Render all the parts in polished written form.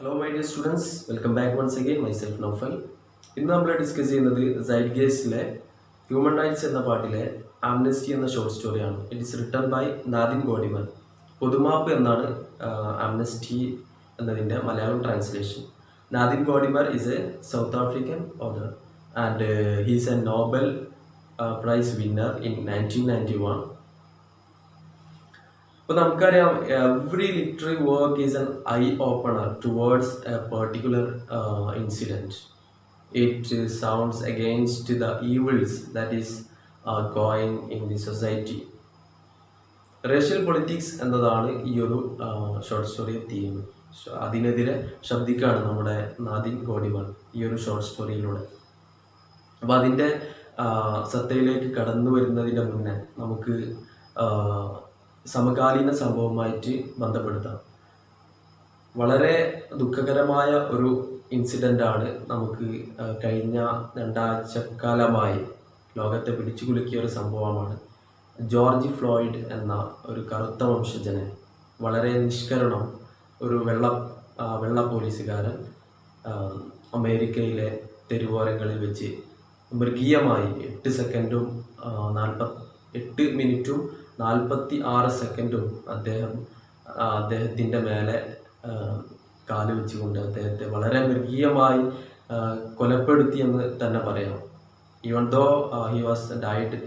Hello my dear students, welcome back once again, myself Naufal. ഇന്ന് നമ്മൾ discuss ചെയ്യുന്നത് സൈഡ്ഗേസ്റ്റിലെ human rights എന്ന പാട്ടിലെ ആംനസ്റ്റി എന്ന ഷോർട്ട് സ്റ്റോറിയാണ്. It is written by Nadine Gordimer. പൊതുമാപ്പ് എന്നാണ് ആംനസ്റ്റി എന്നതിൻ്റെ Malayalam translation. Nadine Gordimer is a South African author and he's a Nobel prize winner in 1991. അപ്പോൾ നമുക്കറിയാം every literary work is an eye opener towards a particular incident. It sounds against the evils that is going in the society. Racial politics എന്നതാണ് ഈ ഒരു short story theme. അതിനെതിരെ ശബ്ദിക്കുകയാണ് നമ്മുടെ നാദിൻ Gordimer ഈ ഒരു short സ്റ്റോറിയിലൂടെ. അപ്പോൾ അതിൻ്റെ സത്തയിലേക്ക് കടന്നു വരുന്നതിൻ്റെ മുന്നേ നമുക്ക് സമകാലീന സംഭവമായിട്ട് ബന്ധപ്പെടുത്താം. വളരെ ദുഃഖകരമായ ഒരു ഇൻസിഡൻ്റാണ് നമുക്ക് കഴിഞ്ഞ 2 ആഴ്ചക്കാലമായി ലോകത്തെ പിടിച്ചു കുലുക്കിയ ഒരു സംഭവമാണ്. ജോർജ് ഫ്ലോയിഡ് എന്ന ഒരു കറുത്ത വംശജനെ വളരെ നിഷ്കരണം ഒരു വെള്ള പോലീസുകാരൻ അമേരിക്കയിലെ തെരുവോരങ്ങളിൽ വെച്ച് മൃഗീയമായി 8 മിനിറ്റും 46 സെക്കൻഡും അദ്ദേഹത്തിൻ്റെ മേലെ കാല് വെച്ചുകൊണ്ട് അദ്ദേഹത്തെ വളരെ മൃഗീയമായി കൊലപ്പെടുത്തിയെന്ന് തന്നെ പറയാം. Even though he was died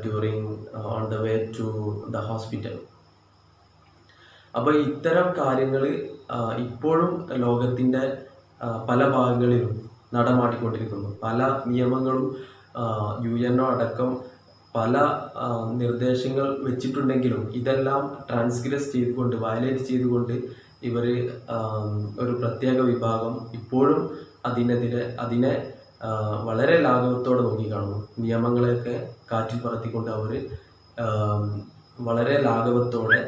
during on the way to the hospital. അപ്പോൾ ഇത്തരം കാര്യങ്ങൾ ഇപ്പോഴും ലോകത്തിൻ്റെ പല ഭാഗങ്ങളിലും നടമാടിക്കൊണ്ടിരിക്കുന്നു. പല നിയമങ്ങളും UN അടക്കം പല നിർദ്ദേശങ്ങൾ വെച്ചിട്ടുണ്ടെങ്കിലും ഇതെല്ലാം ട്രാൻസ്ഗ്രസ് ചെയ്തുകൊണ്ട് വയലേറ്റ് ചെയ്തുകൊണ്ട് ഇവർ ഒരു പ്രത്യേക വിഭാഗം ഇപ്പോഴും അതിനെ വളരെ ലാഘവത്തോടെ നോക്കിക്കാണുന്നു. നിയമങ്ങളെയൊക്കെ കാറ്റിൽ പറത്തിക്കൊണ്ട് അവർ വളരെ ലാഘവത്തോടെ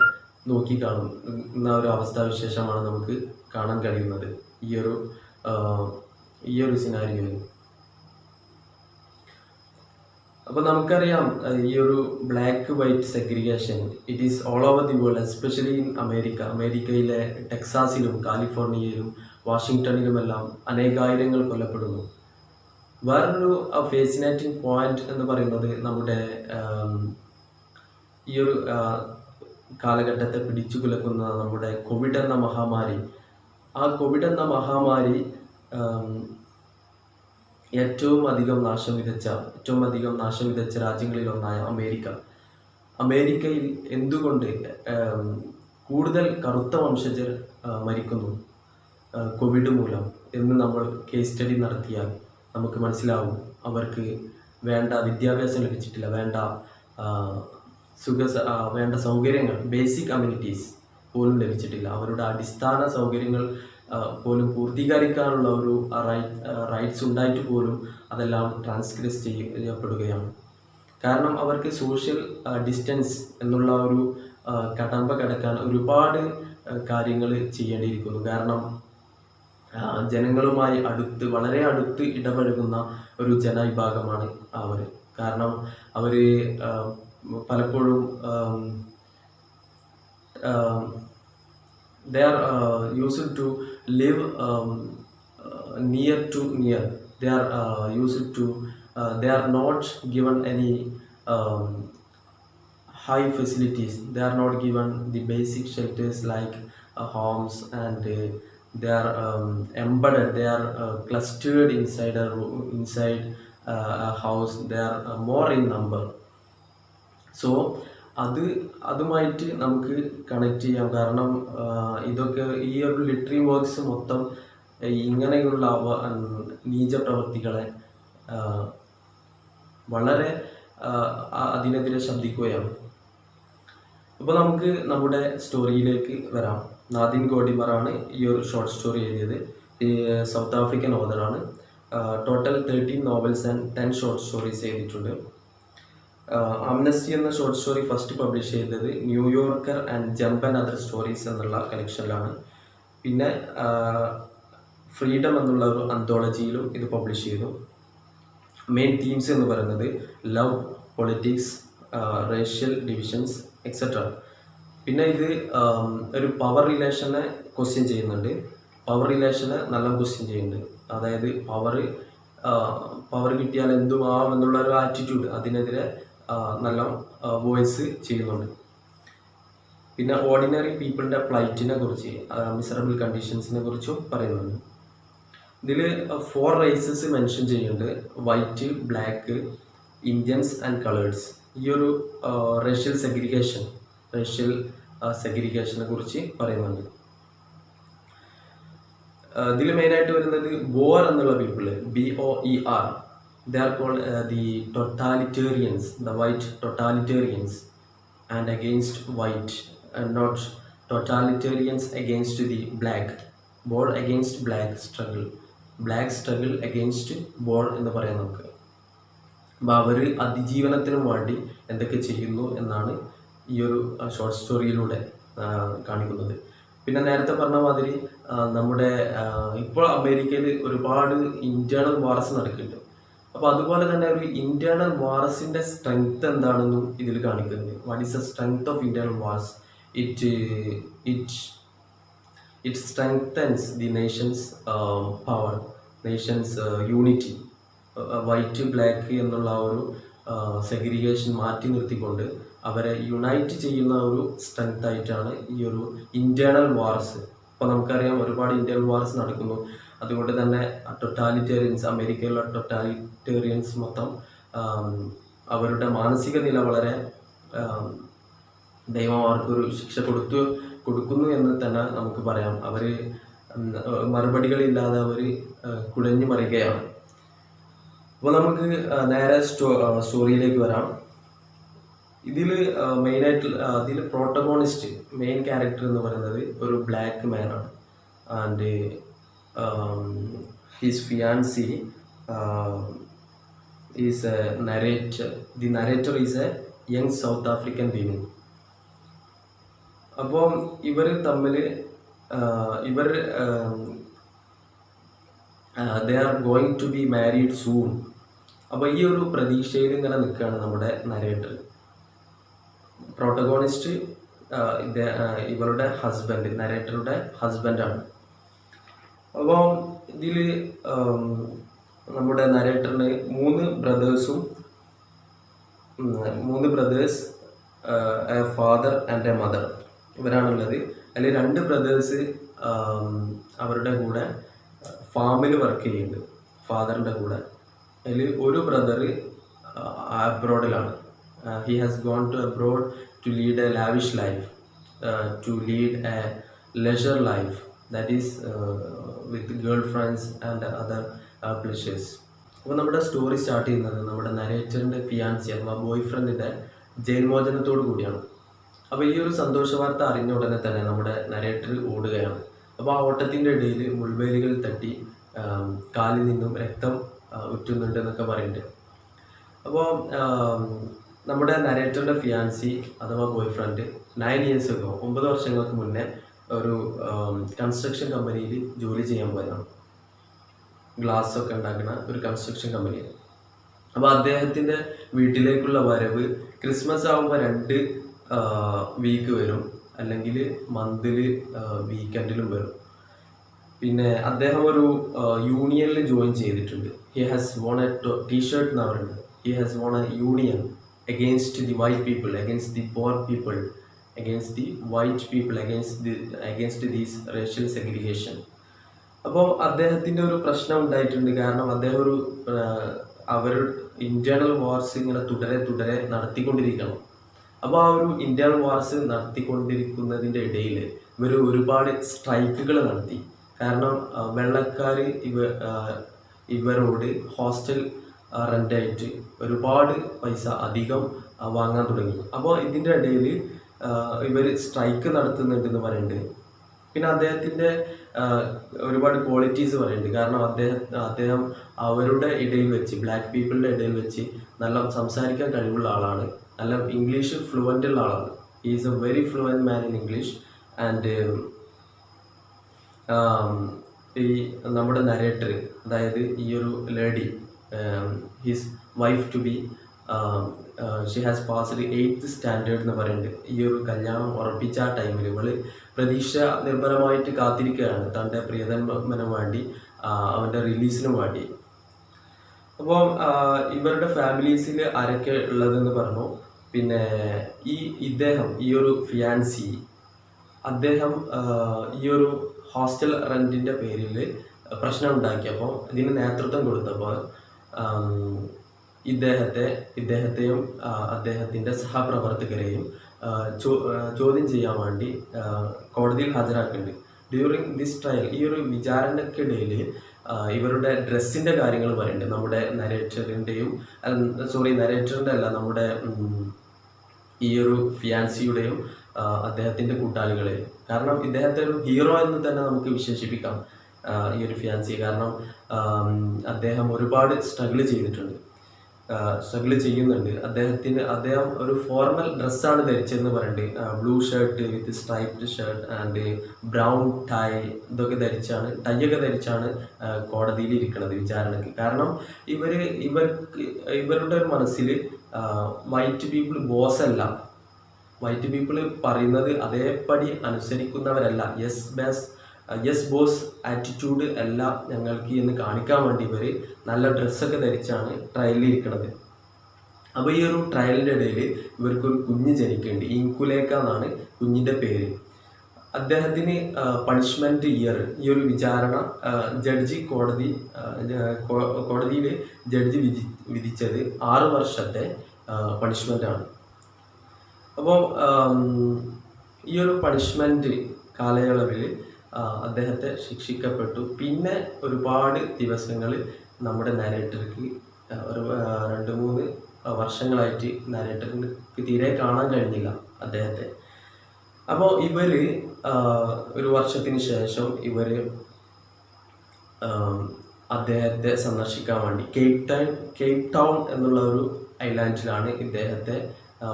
നോക്കിക്കാണുന്ന ഒരു അവസ്ഥാവിശേഷമാണ് നമുക്ക് കാണാൻ കഴിയുന്നത് ഈ ഒരു സിനാരിയോയിൽ. അപ്പോൾ നമുക്കറിയാം ഈ ഒരു black white segregation it is all over the world, especially in അമേരിക്കയിലെ ടെക്സാസിലും കാലിഫോർണിയയിലും വാഷിങ്ടണിലുമെല്ലാം അനേകായിരങ്ങൾ കൊല്ലപ്പെടുന്നു. വേറൊരു ഫേസിനേറ്റിംഗ് പോയിന്റ് എന്ന് പറയുന്നത് നമ്മുടെ ഈ ഒരു കാലഘട്ടത്തെ പിടിച്ചു കുലക്കുന്ന നമ്മുടെ കോവിഡ് എന്ന മഹാമാരി. ആ കോവിഡ് എന്ന മഹാമാരി ഏറ്റവും അധികം നാശം വിതച്ച രാജ്യങ്ങളിലൊന്നായ അമേരിക്കയിൽ എന്തുകൊണ്ട് കൂടുതൽ കറുത്ത വംശജർ മരിക്കുന്നു കോവിഡ് മൂലം എന്ന് നമ്മൾ കേസ് സ്റ്റഡി നടത്തിയാൽ നമുക്ക് മനസ്സിലാവും. അവർക്ക് വേണ്ട വിദ്യാഭ്യാസം ലഭിച്ചിട്ടില്ല, വേണ്ട സൗകര്യങ്ങൾ, ബേസിക് അമ്യൂണിറ്റീസ് പോലും ലഭിച്ചിട്ടില്ല. അവരുടെ അടിസ്ഥാന സൗകര്യങ്ങൾ പോലും പൂർത്തീകരിക്കാനുള്ള ഒരു റൈറ്റ്സ് ഉണ്ടായിട്ട് പോലും അതെല്ലാം ട്രാൻസ്ഗ്രസ് ചെയ്യപ്പെടുകയാണ്. കാരണം അവർക്ക് സോഷ്യൽ ഡിസ്റ്റൻസ് എന്നുള്ള ഒരു കടമ്പ കടക്കാൻ ഒരുപാട് കാര്യങ്ങൾ ചെയ്യേണ്ടിയിരിക്കുന്നു. കാരണം ജനങ്ങളുമായി വളരെ അടുത്ത് ഇടപഴകുന്ന ഒരു ജനവിഭാഗമാണ് അവർ. കാരണം അവർ പലപ്പോഴും they are used to live near. They are used to they are not given any high facilities. They are not given the basic shelters like homes, and they are embedded, they are clustered inside a house. They are more in number. So അതുമായിട്ട് നമുക്ക് connect ചെയ്യാം. കാരണം ഇതൊക്കെ ഈ ഒരു literary works മൊത്തം ഇങ്ങനെയുള്ള നീച പ്രവൃത്തികളെ വളരെ അതിനെതിരെ ശബ്ദിക്കുകയാണ്. അപ്പോൾ നമുക്ക് നമ്മുടെ സ്റ്റോറിയിലേക്ക് വരാം. നാദിൻ ഗോഡിമറാണ് ഈ ഒരു ഷോർട്ട് സ്റ്റോറി എഴുതിയത്. സൗത്ത് ആഫ്രിക്കൻ ഓതറാണ്. Total 13 novels and 10 short stories എഴുതിയിട്ടുണ്ട്. ആംനസ്റ്റി എന്ന ഷോർട്ട് സ്റ്റോറി ഫസ്റ്റ് പബ്ലിഷ് ചെയ്തത് New Yorker and jump and other stories എന്നുള്ള കളക്ഷനിലാണ്. പിന്നെ ഫ്രീഡം എന്നുള്ള ഒരു അന്തോളജിയിലും ഇത് പബ്ലിഷ് ചെയ്തു. മെയിൻ തീംസ് എന്ന് പറയുന്നത് love, politics, racial divisions etcetera. പിന്നെ ഇത് ഒരു പവർ റിലേഷനെ ക്വസ്റ്റ്യൻ ചെയ്യുന്നുണ്ട്. പവർ റിലേഷനെ നല്ല ക്വസ്റ്റ്യൻ ചെയ്യുന്നുണ്ട്. അതായത് പവർ കിട്ടിയാൽ എന്തും ആവാം എന്നുള്ള ഒരു ആറ്റിറ്റ്യൂഡ്, അതിനെതിരെ നല്ല വോയിസ് ചെയ്യുന്നുണ്ട്. പിന്നെ ഓർഡിനറി പീപ്പിളിൻ്റെ പ്ലൈറ്റിനെ കുറിച്ച്, മിസറബിൾ കണ്ടീഷൻസിനെ കുറിച്ചും പറയുന്നുണ്ട്. ഇതിൽ 4 റേസസ് മെൻഷൻ ചെയ്യുന്നുണ്ട്: white, black, Indians and colours. ഈ ഒരു റേഷ്യൽ സെഗ്രിഗേഷനെ കുറിച്ച് പറയുന്നുണ്ട്. ഇതിൽ മെയിനായിട്ട് വരുന്നത് ബോർ എന്നുള്ള people, BOER. They are called the totalitarians, the white totalitarians, and against white, and not totalitarians against the black. Boer against black struggle, black struggle against Boer എന്ന് പറയാം നമുക്ക്. അപ്പോൾ അവർ അതിജീവനത്തിനും വേണ്ടി എന്തൊക്കെ ചെയ്യുന്നു എന്നാണ് ഈ ഒരു ഷോർട്ട് സ്റ്റോറിയിലൂടെ കാണിക്കുന്നത്. പിന്നെ നേരത്തെ പറഞ്ഞ മാതിരി നമ്മുടെ ഇപ്പോൾ അമേരിക്കയിൽ ഒരുപാട് ഇൻറ്റേർണൽ വാർസ് നടക്കുന്നുണ്ട്. അപ്പോൾ അതുപോലെ തന്നെ ഒരു ഇൻറ്റേർണൽ വാർസിൻ്റെ സ്ട്രെങ്ത് എന്താണെന്നും ഇതിൽ കാണിക്കുന്നുണ്ട്. What is the strength of internal wars? It strengthens the Nations power, Nations unity. White black എന്നുള്ള ഒരു സെഗ്രിഗേഷൻ മാറ്റി നിർത്തിക്കൊണ്ട് അവരെ യുണൈറ്റ് ചെയ്യുന്ന ഒരു സ്ട്രെങ്ത് ആയിട്ടാണ് ഈ ഒരു ഇൻറ്റേർണൽ വാർസ്. ഇപ്പോൾ നമുക്കറിയാം ഒരുപാട് ഇൻറ്റേർണൽ വാർസ് നടക്കുന്നു. അതുകൊണ്ട് തന്നെ ടൊട്ടാലിറ്റേറിയൻസ്, അമേരിക്കയിലുള്ള ടൊട്ടാലിറ്റേറിയൻസ് മൊത്തം അവരുടെ മാനസിക നില വളരെ ദൈവം അവർക്കൊരു ശിക്ഷ കൊടുക്കുന്നു എന്ന് തന്നെ നമുക്ക് പറയാം. അവർ മറുപടികളില്ലാതെ അവർ കുഴഞ്ഞു മറിയുകയാണ്. അപ്പോൾ നമുക്ക് നേരെ സ്റ്റോറിയിലേക്ക് വരാം. ഇതിൽ മെയിനായിട്ട് അതിൽ പ്രോട്ടഗോണിസ്റ്റ്, മെയിൻ ക്യാരക്ടർ എന്ന് പറയുന്നത് ഒരു ബ്ലാക്ക് മാനാണ്. And his fiancee is a narrator. The narrator is a young South African women. അപ്പോൾ ഇവർ തമ്മിൽ they are going to be married soon. അപ്പോൾ ഈ ഒരു പ്രതീക്ഷയിൽ ഇങ്ങനെ നിൽക്കുകയാണ് നമ്മുടെ നരേറ്റർ. പ്രോട്ടഗോണിസ്റ്റ് ഇവരുടെ ഹസ്ബൻഡ്, നരേറ്ററുടെ ഹസ്ബൻഡാണ്. അപ്പോൾ ഇതിൽ നമ്മുടെ നരേറ്ററിന് 3 brothers, a father and a mother, ഇവരാണുള്ളത്. അതിൽ 2 ബ്രദേഴ്സ് അവരുടെ കൂടെ ഫാമിൽ വർക്ക് ചെയ്യുന്നുണ്ട്, ഫാദറിൻ്റെ കൂടെ. അതിൽ ഒരു brother അബ്രോഡിലാണ്. He has gone to abroad to lead a lavish life, to lead a leisure life, that is with girlfriends and other pleasures. അപ്പോൾ നമ്മുടെ സ്റ്റോറി സ്റ്റാർട്ട് ചെയ്യുന്നത് നമ്മുടെ നരേറ്ററിൻ്റെ ഫിയാൻസി അഥവാ ബോയ് ഫ്രണ്ടിൻ്റെ ജയിൽമോചനത്തോടു കൂടിയാണ്. അപ്പോൾ ഈ ഒരു സന്തോഷ വാർത്ത അറിഞ്ഞ ഉടനെ തന്നെ നമ്മുടെ നരേറ്റർ ഓടുകയാണ്. അപ്പോൾ ആ ഓട്ടത്തിൻ്റെ ഇടയിൽ മുൾവേലികൾ തട്ടി കാലിൽ നിന്നും രക്തം ഉറ്റുന്നുണ്ട് എന്നൊക്കെ പറയുന്നുണ്ട്. അപ്പോൾ നമ്മുടെ നരേറ്ററിൻ്റെ ഫിയാൻസി അഥവാ ബോയ് ഫ്രണ്ട് 9 years ago, 9 വർഷങ്ങൾക്ക് മുന്നേ ഒരു കൺസ്ട്രക്ഷൻ കമ്പനിയിൽ ജോലി ചെയ്യാൻ പോയതാണ്. ഗ്ലാസ് ഒക്കെ ഉണ്ടാക്കുന്ന ഒരു കൺസ്ട്രക്ഷൻ കമ്പനിയിൽ. അപ്പോൾ അദ്ദേഹത്തിൻ്റെ വീട്ടിലേക്കുള്ള വരവ് ക്രിസ്മസ് ആകുമ്പോൾ 2 വീക്ക് വരും, അല്ലെങ്കിൽ മന്തിൽ വീക്കെൻഡിലും വരും. പിന്നെ അദ്ദേഹം ഒരു യൂണിയനിൽ ജോയിൻ ചെയ്തിട്ടുണ്ട്. He has von a t-shirt എന്ന് പറയുന്നത്. He has von a union against the white people, against the poor people, against the white people, against this racial segregation. അപ്പോൾ അദ്ദേഹത്തിൻ്റെ ഒരു പ്രശ്നം ഉണ്ടായിട്ടുണ്ട്. കാരണം അദ്ദേഹം അവരുടെ ഇൻറ്റേർണൽ വാർസ് ഇങ്ങനെ തുടരെ നടത്തിക്കൊണ്ടിരിക്കണം. അപ്പോൾ ആ ഒരു ഇൻറ്റേർണൽ വാർസ് നടത്തിക്കൊണ്ടിരിക്കുന്നതിൻ്റെ ഇടയിൽ ഇവർ ഒരുപാട് സ്ട്രൈക്കുകൾ നടത്തി. കാരണം വെള്ളക്കാർ ഇവരോട് ഹോസ്റ്റൽ റെൻ്റായിട്ട് ഒരുപാട് പൈസ അധികം വാങ്ങാൻ തുടങ്ങി. അപ്പോൾ ഇതിൻ്റെ ഇടയിൽ ഇവർ സ്ട്രൈക്ക് നടത്തുന്നുണ്ടെന്ന് പറയുന്നുണ്ട്. പിന്നെ അദ്ദേഹത്തിൻ്റെ ഒരുപാട് ക്വാളിറ്റീസ് പറയുന്നുണ്ട്. കാരണം അദ്ദേഹം അവരുടെ ഇടയിൽ വെച്ച്, ബ്ലാക്ക് പീപ്പിളിൻ്റെ ഇടയിൽ വെച്ച് നല്ല സംസാരിക്കാൻ കഴിവുള്ള ആളാണ്, നല്ല ഇംഗ്ലീഷ് ഫ്ലുവൻ്റ് ഉള്ള ആളാണ്. He is a very fluent man in English. And ഈ നമ്മുടെ നരേറ്റർ, അതായത് ഈ ഒരു lady, his wife to be, she has passed 8th standard എന്ന് പറയുന്നുണ്ട്. ഈ ഒരു കല്യാണം ഉറപ്പിച്ച ആ ടൈമിൽ ഇവള് പ്രതീക്ഷ നിർഭരമായിട്ട് കാത്തിരിക്കുകയാണ് തൻ്റെ പ്രിയതമന് വേണ്ടി, അവൻ്റെ റിലീസിന് വേണ്ടി. അപ്പോൾ ഇവരുടെ ഫാമിലീസിൽ ആരൊക്കെ ഉള്ളതെന്ന് പറഞ്ഞു. പിന്നെ ഈ ഒരു ഫിയാൻസി അദ്ദേഹം ഈ ഒരു ഹോസ്റ്റൽ റെൻറ്റിൻ്റെ പേരിൽ പ്രശ്നം ഉണ്ടാക്കിയപ്പോൾ ഇതിന് നേതൃത്വം കൊടുത്തപ്പോൾ ഇദ്ദേഹത്തെയും അദ്ദേഹത്തിൻ്റെ സഹപ്രവർത്തകരെയും ചോദ്യം ചെയ്യാൻ വേണ്ടി കോടതിയിൽ ഹാജരാക്കുന്നുണ്ട്. ഡ്യൂറിങ് ദിസ് ട്രയൽ, ഈ ഒരു വിചാരണക്കിടയിൽ ഇവരുടെ ഡ്രസ്സിൻ്റെ കാര്യങ്ങൾ പറയുന്നുണ്ട്. നമ്മുടെ നരേറ്ററിൻ്റെ അല്ല, നമ്മുടെ ഈ ഒരു ഫിയാൻസിയുടെയും അദ്ദേഹത്തിൻ്റെ കൂട്ടാളികളെയും. കാരണം ഇദ്ദേഹത്തെ ഒരു ഹീറോ എന്ന് തന്നെ നമുക്ക് വിശേഷിപ്പിക്കാം ഈ ഒരു ഫിയാൻസിയെ. കാരണം അദ്ദേഹം ഒരുപാട് സ്ട്രഗിൾ ചെയ്യുന്നുണ്ട്. അദ്ദേഹം ഒരു ഫോർമൽ ഡ്രസ്സാണ് ധരിച്ചതെന്ന് പറയുന്നുണ്ട്. Blue shirt with striped shirt and brown tie, ഇതൊക്കെ ടൈയൊക്കെ ധരിച്ചാണ് കോടതിയിൽ ഇരിക്കുന്നത് വിചാരണയ്ക്ക്. കാരണം ഇവരുടെ ഒരു മനസ്സിൽ വൈറ്റ് പീപ്പിൾ ബോസ് അല്ല, വൈറ്റ് പീപ്പിൾ പറയുന്നത് അതേപടി അനുസരിക്കുന്നവരല്ല, യെസ് ബോസ് ആറ്റിറ്റ്യൂഡ് അല്ല ഞങ്ങൾക്ക് എന്ന് കാണിക്കാൻ വേണ്ടി ഇവർ നല്ല ഡ്രസ്സൊക്കെ ധരിച്ചാണ് ട്രയലിൽ ഇരിക്കുന്നത്. അപ്പോൾ ഈ ഒരു ട്രയലിൻ്റെ ഇടയിൽ ഇവർക്കൊരു കുഞ്ഞ് ജനിക്കുന്നുണ്ട്. ഇൻകുലേക്ക എന്നാണ് കുഞ്ഞിൻ്റെ പേര്. അദ്ദേഹത്തിന് പണിഷ്മെൻറ്റ് ഇയർ, ഈ ഒരു വിചാരണ കോടതിയിൽ ജഡ്ജി വിധിച്ചത് 6 വർഷത്തെ പണിഷ്മെൻറ്റാണ്. അപ്പോൾ ഈ ഒരു പണിഷ്മെൻറ്റ് കാലയളവിൽ അദ്ദേഹത്തെ ശിക്ഷിക്കപ്പെട്ടു. പിന്നെ ഒരുപാട് ദിവസങ്ങൾ നമ്മുടെ നരേറ്റർക്ക് ഒരു 2-3 വർഷങ്ങളായിട്ട് നരേറ്ററിന് തീരെ കാണാൻ കഴിഞ്ഞില്ല അദ്ദേഹത്തെ. അപ്പോൾ ഇവർ 1 വർഷത്തിന് ശേഷം അദ്ദേഹത്തെ സന്ദർശിക്കാൻ വേണ്ടി കേപ്പ് ടൗൺ എന്നുള്ള ഒരു ഐലാൻഡിലാണ് ഇദ്ദേഹത്തെ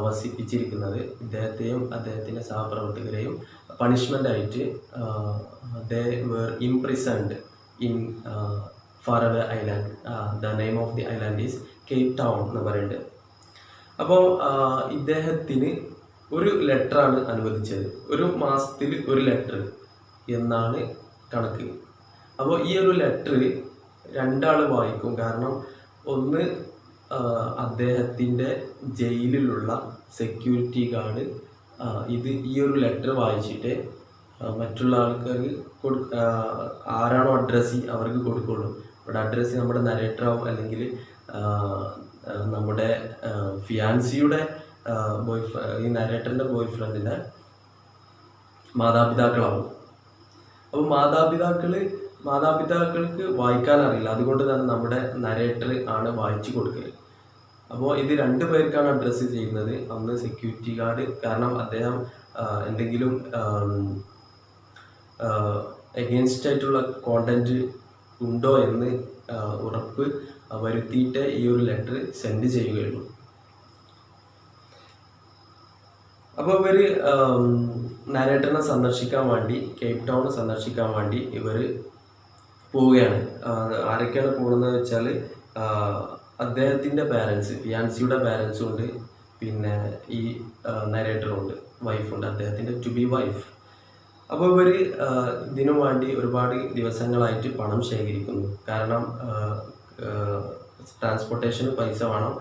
വസിപ്പിച്ചിരിക്കുന്നത്. ഇദ്ദേഹത്തെയും അദ്ദേഹത്തിൻ്റെ സഹപ്രവർത്തകരെയും പണിഷ്മെൻ്റായിട്ട് they were imprisoned in faraway island. The name of the island is Cape Town എന്ന് പറയുന്നത്. അപ്പോൾ ഇദ്ദേഹത്തിന് ഒരു ലെറ്ററാണ് അനുവദിച്ചത്. 1 മാസത്തിൽ 1 ലെറ്റർ എന്നാണ് കണക്ക്. അപ്പോൾ ഈ ഒരു ലെറ്റർ 2 ആൾ വായിക്കും. കാരണം ഒന്ന് അദ്ദേഹത്തിൻ്റെ ജയിലിലുള്ള സെക്യൂരിറ്റി ഗാർഡ് ഈ ഒരു ലെറ്റർ വായിച്ചിട്ട് മറ്റുള്ള ആൾക്കാർക്ക് ആരാണോ അഡ്രസ്സ് അവർക്ക് കൊടുക്കുള്ളൂ. ഇവിടെ അഡ്രസ്സ് നമ്മുടെ നരേറ്ററാവും, അല്ലെങ്കിൽ നമ്മുടെ ഫിയാൻസിയുടെ ഈ നരേറ്ററിൻ്റെ ബോയ്ഫ്രണ്ടിൻ്റെ മാതാപിതാക്കളാവും. അപ്പോൾ മാതാപിതാക്കൾക്ക് വായിക്കാൻ അറിയില്ല, അതുകൊണ്ട് തന്നെ നമ്മുടെ നരേറ്റർ ആണ് വായിച്ചു കൊടുക്കൽ. അപ്പോൾ ഇത് 2 പേർക്കാണ് അഡ്രസ്സ് ചെയ്യുന്നത്. ഒന്ന് സെക്യൂരിറ്റി ഗാർഡ്, കാരണം അദ്ദേഹം എന്തെങ്കിലും എഗെയിൻസ്റ്റ് ആയിട്ടുള്ള കോണ്ടന്റ് ഉണ്ടോ എന്ന് ഉറപ്പ് വരുത്തിയിട്ട് ഈ ഒരു ലെറ്റർ സെൻഡ് ചെയ്യുകയുള്ളൂ. അപ്പോൾ ഇവർ നരേറ്ററിനെ സന്ദർശിക്കാൻ വേണ്ടി, കേപ്പ് ടൗൺ സന്ദർശിക്കാൻ വേണ്ടി ഇവർ പോവുകയാണ്. ആരൊക്കെയാണ് പോകുന്നത് വെച്ചാൽ അദ്ദേഹത്തിൻ്റെ പാരൻസ്, ഫിയാൻസിയുടെ പാരൻസും ഉണ്ട്, പിന്നെ ഈ നരേറ്ററുണ്ട്, വൈഫുണ്ട്, അദ്ദേഹത്തിൻ്റെ ടു ബി വൈഫ്. അപ്പോൾ ഇവർ ഇതിനു വേണ്ടി ഒരുപാട് ദിവസങ്ങളായിട്ട് പണം ശേഖരിക്കുന്നു. കാരണം ട്രാൻസ്പോർട്ടേഷന് പൈസ വേണം,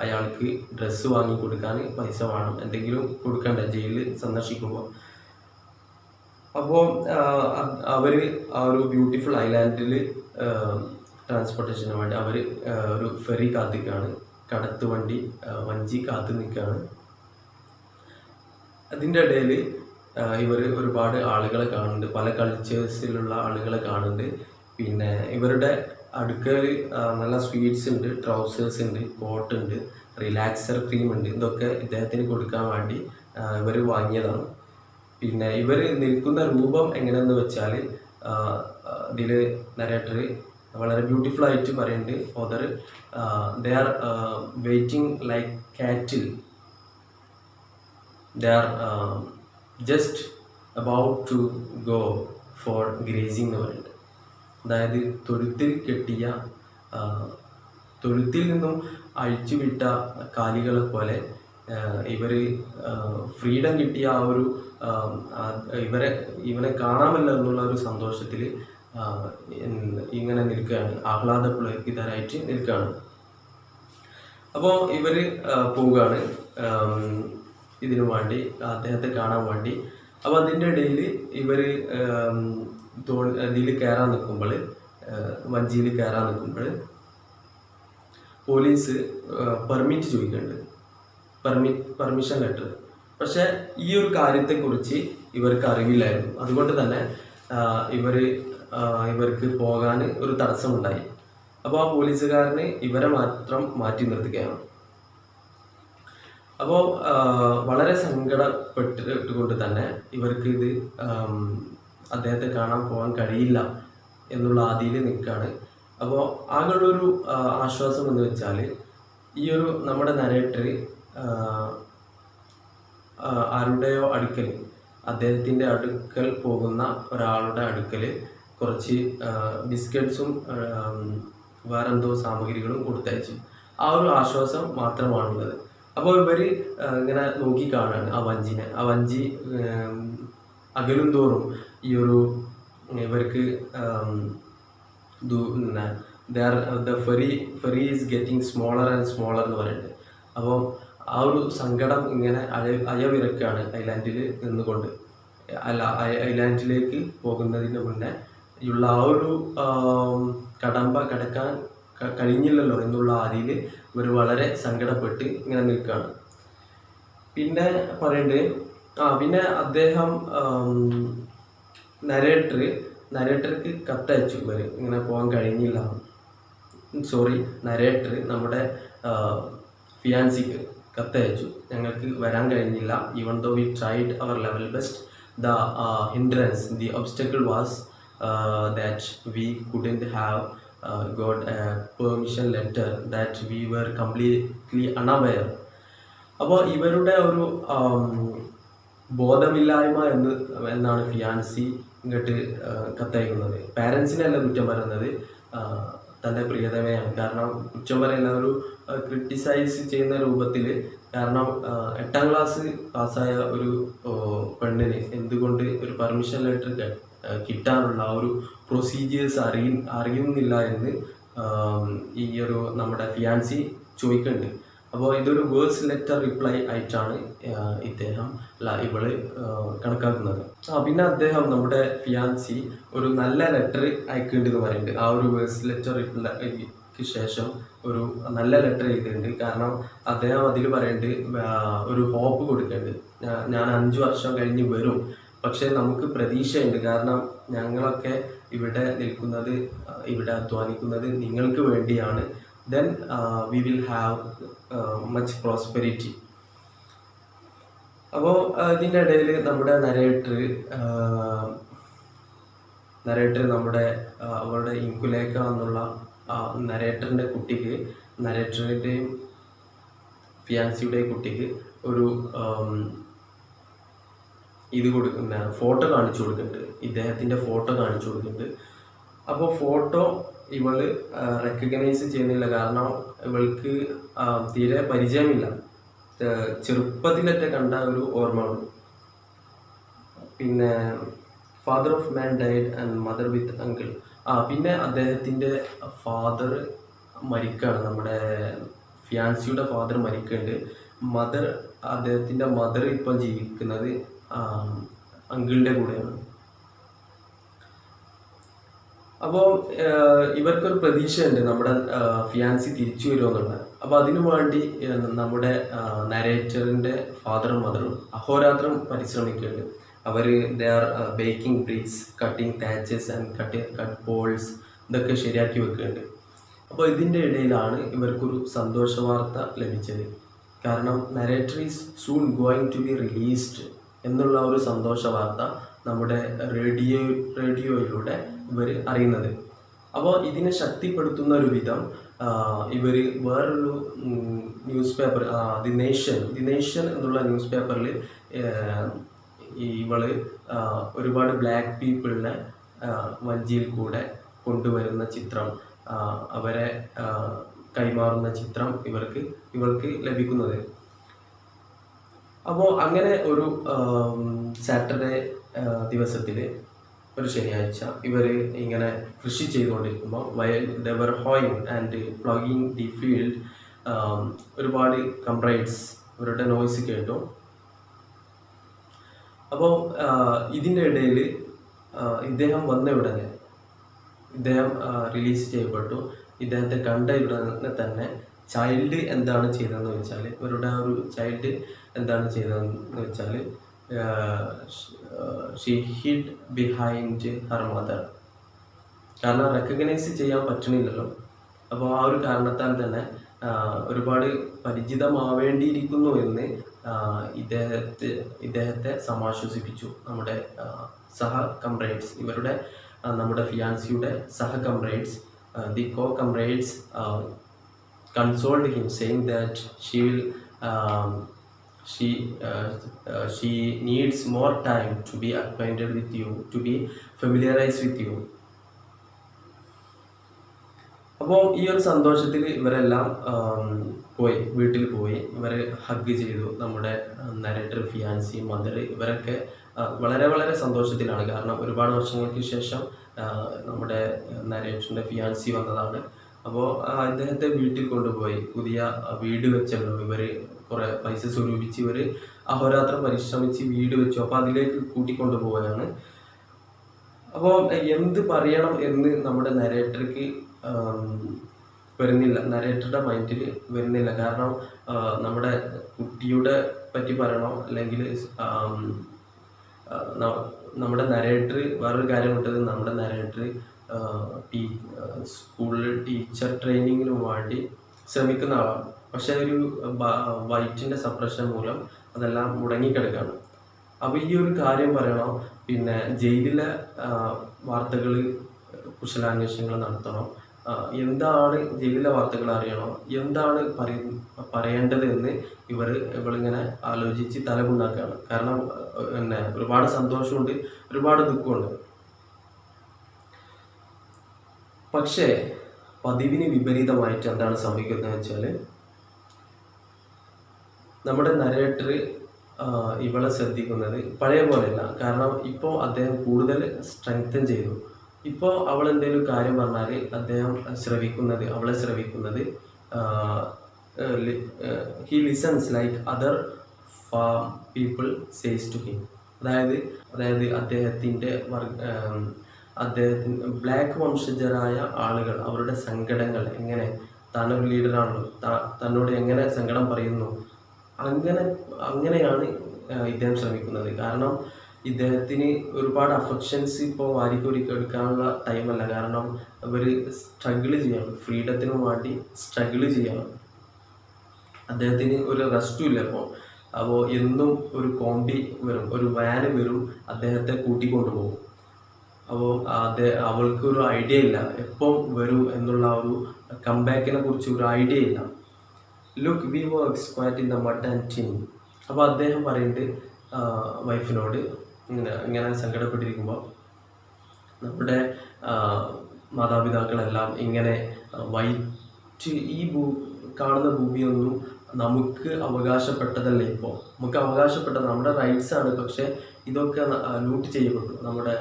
അയാൾക്ക് ഡ്രസ്സ് വാങ്ങി കൊടുക്കാൻ പൈസ വേണം, എന്തെങ്കിലും കൊടുക്കണ്ടേ ജയിലിൽ സന്ദർശിക്കുമ്പോൾ. അപ്പോൾ അവർ ആ ഒരു ബ്യൂട്ടിഫുൾ ഐലാൻഡിൽ ട്രാൻസ്പോർട്ടേഷന് വേണ്ടി അവർ ഒരു ഫെറി കാത്തിക്കാണ്, വഞ്ചി കാത്തു നിൽക്കുകയാണ്. അതിൻ്റെ ഇടയിൽ ഇവർ ഒരുപാട് ആളുകളെ കാണുന്നുണ്ട്, പല കൾച്ചേഴ്സിലുള്ള ആളുകളെ കാണുന്നുണ്ട്. പിന്നെ ഇവരുടെ അടുക്കൽ നല്ല സ്വീറ്റ്സ് ഉണ്ട്, ട്രൗസേഴ്സ് ഉണ്ട്, കോട്ട് ഉണ്ട്, റിലാക്സർ ക്രീം ഉണ്ട്. ഇതൊക്കെ ഇദ്ദേഹത്തിന് കൊടുക്കാൻ വേണ്ടി ഇവർ വാങ്ങിയതാണ്. പിന്നെ ഇവർ നിൽക്കുന്ന രൂപം എങ്ങനെയെന്ന് വെച്ചാൽ ഇതിൽ നരേറ്റർ വളരെ ബ്യൂട്ടിഫുൾ ആയിട്ട് പറയുന്നുണ്ട്. Other they are waiting like cattle, they are just about to go for grazing എന്ന് പറയുന്നത്. അതായത് തൊഴുത്തിൽ കെട്ടിയ തൊഴുത്തിൽ നിന്നും അഴിച്ചുവിട്ട കാലികളെ പോലെ ഇവർ ഫ്രീഡം കിട്ടിയ ആ ഒരു ഇവനെ കാണാമല്ലോ എന്നുള്ള ഒരു സന്തോഷത്തിൽ ഇങ്ങനെ നിൽക്കുകയാണ്, ആഹ്ലാദപുളകിതരായിട്ട് നിൽക്കുകയാണ്. അപ്പോൾ ഇവർ പോവുകയാണ് ഇതിനു വേണ്ടി, അദ്ദേഹത്തെ കാണാൻ വേണ്ടി. അപ്പോൾ അതിൻ്റെ ഇടയിൽ ഇവർ ഇതിൽ കയറാൻ നിൽക്കുമ്പോൾ, വഞ്ചിയിൽ കയറാൻ നിൽക്കുമ്പോൾ പോലീസ് പെർമിറ്റ് ചോദിക്കുന്നുണ്ട്, പെർമിഷൻ ലെറ്റർ. പക്ഷെ ഈ ഒരു കാര്യത്തെക്കുറിച്ച് ഇവർക്ക് അറിവില്ലായിരുന്നു. അതുകൊണ്ട് തന്നെ ഇവർക്ക് പോകാൻ ഒരു തടസ്സമുണ്ടായി. അപ്പോൾ ആ പോലീസുകാരന് ഇവരെ മാത്രം മാറ്റി നിർത്തുകയാണ്. അപ്പോൾ വളരെ സങ്കടപ്പെട്ടുകൊണ്ട് തന്നെ ഇവർക്ക് ഇത് അദ്ദേഹത്തെ കാണാൻ പോകാൻ കഴിയില്ല എന്നുള്ള ആദിയിൽ നിൽക്കുകയാണ്. അപ്പോൾ ആകെയുള്ളൊരു ആശ്വാസം എന്ന് വെച്ചാൽ, ഈ ഒരു നമ്മുടെ നരേറ്റർ ആരുടെയോ അടുക്കൽ, അദ്ദേഹത്തിൻ്റെ അടുക്കൽ പോകുന്ന ഒരാളുടെ അടുക്കൽ കുറച്ച് ബിസ്ക്കറ്റ്സും വേറെന്തോ സാമഗ്രികളും കൊടുത്തയച്ചു. ആ ഒരു ആശ്വാസം മാത്രമാണുള്ളത്. അപ്പോൾ ഇവർ ഇങ്ങനെ നോക്കി കാണുകയാണ് ആ വഞ്ചി അകലും തോറും ഈ ഒരു ഇവർക്ക് the ferry is getting smaller and smaller എന്ന് പറയുന്നത്. അപ്പോൾ ആ ഒരു സങ്കടം ഇങ്ങനെ അയവിറക്കാണ് ഐലാൻഡിൽ നിന്നുകൊണ്ട്. ഐലാൻഡിലേക്ക് പോകുന്നതിന് മുന്നേ ഉള്ള ആ ഒരു കടമ്പ കടക്കാൻ കഴിഞ്ഞില്ലല്ലോ എന്നുള്ള ആദിയിൽ ഇവർ വളരെ സങ്കടപ്പെട്ട് ഇങ്ങനെ നിൽക്കുകയാണ്. പിന്നെ പറയണ്ടേ, പിന്നെ അദ്ദേഹം നരേറ്റർക്ക് കത്തയച്ചു. ഇവർ ഇങ്ങനെ പോകാൻ കഴിഞ്ഞില്ല, നരേറ്റർ നമ്മുടെ ഫിയാൻസിക്ക് കത്തയച്ചു, ഞങ്ങൾക്ക് വരാൻ കഴിഞ്ഞില്ല. Even though we tried our level best, the hindrance, the obstacle was that we couldn't have got a permission letter, that we were completely unaware. അപ്പോൾ ഇവരുടെ ഒരു ബോധമില്ലായ്മ എന്നാണ് ഫിയാൻസി ഇങ്ങോട്ട് കത്തയക്കുന്നത്. പാരൻസിനല്ല കുറ്റം പറയുന്നത്, തൻ്റെ പ്രിയതമയാണ്. കാരണം കുറ്റം പറയുന്ന ഒരു ക്രിട്ടിസൈസ് ചെയ്യുന്ന രൂപത്തിൽ, കാരണം 8ാം ക്ലാസ് പാസ്സായ ഒരു പെണ്ണിന് എന്തുകൊണ്ട് ഒരു പെർമിഷൻ ലെറ്റർ കിട്ടാനുള്ള ആ ഒരു പ്രൊസീജിയേഴ്സ് അറിയുന്നില്ല എന്ന് ഈ ഒരു നമ്മുടെ ഫിയാൻസി ചോദിക്കുന്നുണ്ട്. അപ്പോൾ ഇതൊരു വേഴ്സ് ലെറ്റർ റിപ്ലൈ ആയിട്ടാണ് ഇവള് കണക്കാക്കുന്നത്. പിന്നെ അദ്ദേഹം നമ്മുടെ ഫിയാൻസി ഒരു നല്ല ലെറ്റർ അയക്കേണ്ടതെന്ന് പറയുന്നുണ്ട്. ആ ഒരു വേഴ്സ് ലെറ്റർ റിപ്ലൈക്ക് ശേഷം ഒരു നല്ല ലെറ്റർ എഴുതിയിട്ടുണ്ട്. കാരണം അദ്ദേഹം അതിൽ പറയുന്നുണ്ട്, ഒരു ഹോപ്പ് കൊടുക്കുന്നുണ്ട്, ഞാൻ 5 വർഷം കഴിഞ്ഞ് വരും, പക്ഷേ നമുക്ക് പ്രതീക്ഷയുണ്ട്. കാരണം ഞങ്ങളൊക്കെ ഇവിടെ നിൽക്കുന്നത്, ഇവിടെ അധ്വാനിക്കുന്നത് നിങ്ങൾക്ക് വേണ്ടിയാണ്. Then we will have much prosperity. അപ്പോൾ ഇതിൻ്റെ ഇടയിൽ നമ്മുടെ നരേറ്റർ നമ്മുടെ അവരുടെ ഇൻകുലേക്ക എന്നുള്ള നരേറ്ററിൻ്റെ കുട്ടിക്ക്, നരേറ്ററിൻ്റെയും ഫിയാൻസിയുടെയും കുട്ടിക്ക് ഒരു ഫോട്ടോ കാണിച്ചു കൊടുക്കുന്നുണ്ട്, ഇദ്ദേഹത്തിൻ്റെ ഫോട്ടോ കാണിച്ചു കൊടുക്കുന്നുണ്ട്. അപ്പോൾ ഫോട്ടോ ഇവള് റെക്കഗ്നൈസ് ചെയ്യുന്നില്ല. കാരണം ഇവൾക്ക് തീരെ പരിചയമില്ല, ചെറുപ്പത്തിലൊക്കെ കണ്ട ഒരു ഓർമ്മ ഉള്ളൂ. പിന്നെ father of man died and mother with uncle. പിന്നെ അദ്ദേഹത്തിൻ്റെ ഫാദർ മരിക്കുകയാണ്, നമ്മുടെ ഫിയാൻസിയുടെ ഫാദർ മരിക്കുന്നുണ്ട്. അദ്ദേഹത്തിൻ്റെ മദർ ഇപ്പം ജീവിക്കുന്നത് അങ്കിളിൻ്റെ കൂടെയാണ്. അപ്പോൾ ഇവർക്കൊരു പ്രതീക്ഷയുണ്ട്, നമ്മുടെ ഫിയാൻസി തിരിച്ചു വരുമെന്നുള്ള. അപ്പോൾ അതിനു വേണ്ടി നമ്മുടെ നരേറ്ററിൻ്റെ ഫാദറും മദറും അഹോരാത്രം പരിശ്രമിക്കുന്നുണ്ട്. അവർ they are baking bricks, cutting thatches and cut poles, ഇതൊക്കെ ശരിയാക്കി വെക്കുന്നുണ്ട്. അപ്പോൾ ഇതിൻ്റെ ഇടയിലാണ് ഇവർക്കൊരു സന്തോഷ വാർത്ത ലഭിച്ചത്. കാരണം narrator is soon going to be released എന്നുള്ള ഒരു സന്തോഷ വാർത്ത നമ്മുടെ റേഡിയോയിലൂടെ ഇവർ അറിയുന്നത്. അപ്പോൾ ഇതിനെ ശക്തിപ്പെടുത്തുന്ന ഒരു വിധം ഇവർ വേറൊരു ന്യൂസ് പേപ്പർ, ദി നേഷൻ എന്നുള്ള ന്യൂസ് പേപ്പറിൽ ഇവള് ഒരുപാട് ബ്ലാക്ക് പീപ്പിളിനെ വഞ്ചിയിൽ കൂടെ കൊണ്ടുവരുന്ന ചിത്രം, അവരെ കൈമാറുന്ന ചിത്രം ഇവൾക്ക് ലഭിക്കുന്നത്. അപ്പോൾ അങ്ങനെ ഒരു സാറ്റർഡേ ദിവസത്തിൽ, ഒരു ശനിയാഴ്ച, ഇവർ ഇങ്ങനെ കൃഷി ചെയ്തുകൊണ്ടിരിക്കുമ്പോൾ വയൽ ദേ വർ hoeing and plugging the field, ഒരുപാട് കംപ്രൈറ്റ്സ്, അവരുടെ നോയ്സ് കേട്ടു. അപ്പോൾ ഇതിൻ്റെ ഇടയിൽ ഇദ്ദേഹം വന്ന ഉടനെ ഇദ്ദേഹം റിലീസ് ചെയ്യപ്പെട്ടു. ഇദ്ദേഹത്തെ കണ്ട ഉടനെ തന്നെ ചൈൽഡ് എന്താണ് ചെയ്തതെന്ന് വെച്ചാൽ, ഇവരുടെ ഒരു ചൈൽഡ് എന്താണ് ചെയ്തതെന്ന് വെച്ചാൽ, ഷീ ഹിഡ് ബിഹൈൻഡ് ഹർ മദർ. കാരണം റെക്കഗ്നൈസ് ചെയ്യാൻ പറ്റണില്ലല്ലോ. അപ്പോൾ ആ ഒരു കാരണത്താൽ തന്നെ ഒരുപാട് പരിചിതമാവേണ്ടിയിരിക്കുന്നു എന്ന് ഇദ്ദേഹത്തെ സമാശ്വസിപ്പിച്ചു നമ്മുടെ സഹ കംറേഡ്സ്, ഇവരുടെ നമ്മുടെ ഫിയാൻസിയുടെ സഹ comrades, the co comrades consoled him, saying that she needs more time to be acquainted with you, to be familiarized with you. അപ്പോൾ ഈ ഒരു സന്തോഷത്തിൽ ഇവരെല്ലാം വീട്ടിൽ പോയി ഇവരെ ഹഗ് ചെയ്തു. നമ്മുടെ നരേറ്റർ, ഫിയാൻസി, മദർ, ഇവരൊക്കെ വളരെ വളരെ സന്തോഷത്തിലാണ്. കാരണം ഒരുപാട് വർഷങ്ങൾക്ക് ശേഷം നമ്മുടെ നരേറ്ററിൻ്റെ ഫിയാൻസി വന്നതാണ്. അപ്പോൾ അദ്ദേഹത്തെ വീട്ടിൽ കൊണ്ടുപോയി, പുതിയ വീട് വെച്ചല്ലോ ഇവർ, കുറേ പൈസ സ്വരൂപിച്ച് ഇവർ അഹോരാത്രം പരിശ്രമിച്ച് വീട് വെച്ചു. അപ്പോൾ അതിലേക്ക് കൂട്ടിക്കൊണ്ടുപോവുകയാണ്. അപ്പോൾ എന്ത് പറയണം എന്ന് നമ്മുടെ നരേറ്റർക്ക് വരുന്നില്ല, നരേറ്ററുടെ മൈൻഡിൽ വരുന്നില്ല. കാരണം നമ്മുടെ കുട്ടിയുടെ പറ്റി പറയണോ, അല്ലെങ്കിൽ നമ്മുടെ നരേറ്റർ, വേറൊരു കാര്യമുണ്ടത്, നമ്മുടെ നരേറ്റർ സ്കൂളിൽ ടീച്ചർ ട്രെയിനിങ്ങിന് വേണ്ടി ശ്രമിക്കുന്ന ആളാണ്. പക്ഷെ ഒരു വൈറ്റിൻ്റെ സപ്രഷൻ മൂലം അതെല്ലാം മുടങ്ങിക്കിടക്കുകയാണ്. അപ്പോൾ ഈ ഒരു കാര്യം പറയണം, പിന്നെ ജയിലിലെ വാർത്തകൾ, കുശലാന്വേഷണങ്ങൾ നടത്തണം, എന്താണ് ജയിലിലെ വാർത്തകൾ അറിയണം, എന്താണ് പറയേണ്ടത് എന്ന് ഇവളിങ്ങനെ ആലോചിച്ച് തലമുണ്ടാക്കുകയാണ്. കാരണം പിന്നെ ഒരുപാട് സന്തോഷമുണ്ട്, ഒരുപാട് ദുഃഖമുണ്ട്. പക്ഷേ പതിവിന് വിപരീതമായിട്ട് എന്താണ് സംഭവിക്കുന്നത് വെച്ചാൽ, നമ്മുടെ നരേറ്റർ ഇവളെ ശ്രദ്ധിക്കുന്നത് പഴയ പോലെയല്ല. കാരണം ഇപ്പോൾ അദ്ദേഹം കൂടുതൽ സ്ട്രെങ്തൻ ചെയ്തു. ഇപ്പോൾ അവൾ എന്തെങ്കിലും കാര്യം പറഞ്ഞാൽ അദ്ദേഹം അവളെ ശ്രവിക്കുന്നത് he listens like other people says to him. അതായത് അദ്ദേഹത്തിന് ബ്ലാക്ക് വംശജരായ ആളുകൾ അവരുടെ സങ്കടങ്ങൾ എങ്ങനെ, താനൊരു ലീഡറാണല്ലോ, തന്നോട് എങ്ങനെ സങ്കടം പറയുന്നു, അങ്ങനെയാണ് ഇദ്ദേഹം ശ്രമിക്കുന്നത്. കാരണം ഇദ്ദേഹത്തിന് ഒരുപാട് അഫക്ഷൻസ് ഇപ്പോൾ വാരിക്കൊരുക്കെടുക്കാനുള്ള ടൈമല്ല. കാരണം അവർ സ്ട്രഗിൾ ചെയ്യണം, ഫ്രീഡത്തിന് വേണ്ടി സ്ട്രഗിൾ ചെയ്യണം. അദ്ദേഹത്തിന് ഒരു റെസ്റ്റും ഇല്ല അപ്പോൾ എന്നും ഒരു കോമ്പി വരും, ഒരു വാന് വരും, അദ്ദേഹത്തെ കൂട്ടിക്കൊണ്ടുപോകും. അപ്പോൾ അവൾക്കൊരു ഐഡിയ ഇല്ല എപ്പോൾ വരും എന്നുള്ള ഒരു കംബാക്കിനെ കുറിച്ച് ഒരു ഐഡിയ ഇല്ല. Look we works quite in the mud and tin. അപ്പോൾ അദ്ദേഹം പറയുന്നുണ്ട് വൈഫിനോട്, ഇങ്ങനെ സങ്കടപ്പെട്ടിരിക്കുമ്പോൾ, നമ്മുടെ മാതാപിതാക്കളെല്ലാം ഇങ്ങനെ വൈറ്റ്, ഈ കാണുന്ന ഭൂമിയൊന്നും നമുക്ക് അവകാശപ്പെട്ടതല്ല. ഇപ്പോൾ നമുക്ക് അവകാശപ്പെട്ടത് നമ്മുടെ റൈറ്റ്സ് ആണ്. പക്ഷേ ഇതൊക്കെ ലൂട്ട് ചെയ്യപ്പെട്ടു. നമ്മുടെ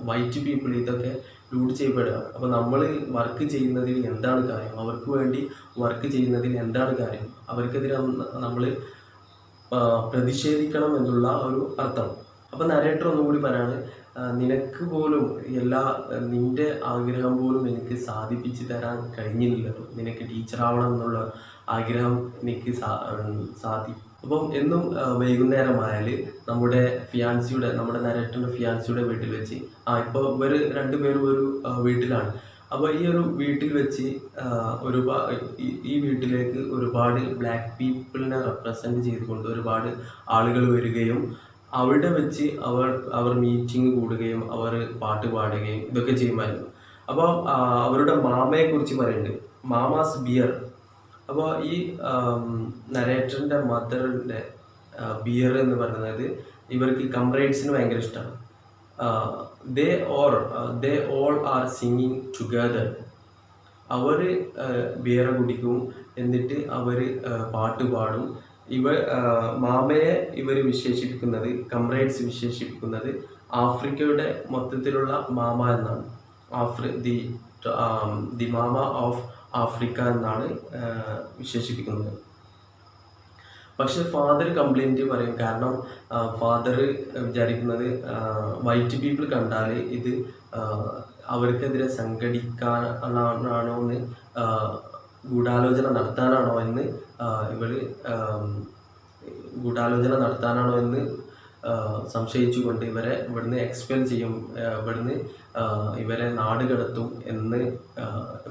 വൈറ്റ് പീപ്പിൾ ഇതൊക്കെ ലൂട്ട് ചെയ്യപ്പെടുക. അപ്പോൾ നമ്മൾ വർക്ക് ചെയ്യുന്നതിൽ എന്താണ് കാര്യം, അവർക്ക് വേണ്ടി വർക്ക് ചെയ്യുന്നതിൽ എന്താണ് കാര്യം, അവർക്കെതിരെ നമ്മൾ പ്രതിഷേധിക്കണം എന്നുള്ള ഒരു അർത്ഥം. അപ്പോൾ നരേറ്റർ ഒന്നും കൂടി പറയാണ്, നിനക്ക് പോലും നിൻ്റെ ആഗ്രഹം പോലും എനിക്ക് സാധിപ്പിച്ച് തരാൻ കഴിഞ്ഞില്ലല്ലോ, നിനക്ക് ടീച്ചറാവണം എന്നുള്ള ആഗ്രഹം എനിക്ക് അപ്പം എന്നും വൈകുന്നേരമായാൽ നമ്മുടെ നരേറ്ററിൻ്റെ ഫിയാൻസിയുടെ വീട്ടിൽ വെച്ച്, ഇപ്പോൾ ഇവർ രണ്ടുപേരും ഒരു വീട്ടിലാണ്. അപ്പോൾ ഈ ഒരു വീട്ടിൽ വെച്ച് ഈ വീട്ടിലേക്ക് ഒരുപാട് ബ്ലാക്ക് പീപ്പിളിനെ റെപ്രസെൻ്റ് ചെയ്തുകൊണ്ട് ഒരുപാട് ആളുകൾ വരികയും അവിടെ വെച്ച് അവർ മീറ്റിംഗ് കൂടുകയും അവർ പാട്ട് പാടുകയും ഇതൊക്കെ ചെയ്യുമായിരുന്നു. അപ്പോൾ അവരുടെ മാമയെക്കുറിച്ച് പറയുന്നുണ്ട്, മാമാസ് ബിയർ. അപ്പോൾ ഈ നരേറ്ററിൻ്റെ മദറിൻ്റെ ബിയർ എന്ന് പറയുന്നത് ഇവർക്ക് കംറേഡ്സിന് ഭയങ്കര ഇഷ്ടമാണ്. They all are singing together. അവർ ബിയർ കുടിക്കും, എന്നിട്ട് അവർ പാട്ട് പാടും. മാമയെ ഇവർ വിശേഷിപ്പിക്കുന്നത്, കംറേഡ്സ് വിശേഷിപ്പിക്കുന്നത് ആഫ്രിക്കയുടെ മൊത്തത്തിലുള്ള മാമ എന്നാണ്. ദി മാമ ഓഫ് ആഫ്രിക്ക എന്നാണ് വിശേഷിപ്പിക്കുന്നത്. പക്ഷെ ഫാദർ കംപ്ലൈൻറ്റ് പറയും. കാരണം ഫാദർ വിചാരിക്കുന്നത് വൈറ്റ് പീപ്പിൾ കണ്ടാൽ ഇത് അവർക്കെതിരെ സംഘടിക്കാനാണോ എന്ന്, ഗൂഢാലോചന നടത്താനാണോ എന്ന് സംശയിച്ചുകൊണ്ട് ഇവരെ ഇവിടുന്ന് എക്സ്പെൽ ചെയ്യും, ഇവിടുന്ന് ഇവരെ നാട് കടത്തും എന്ന്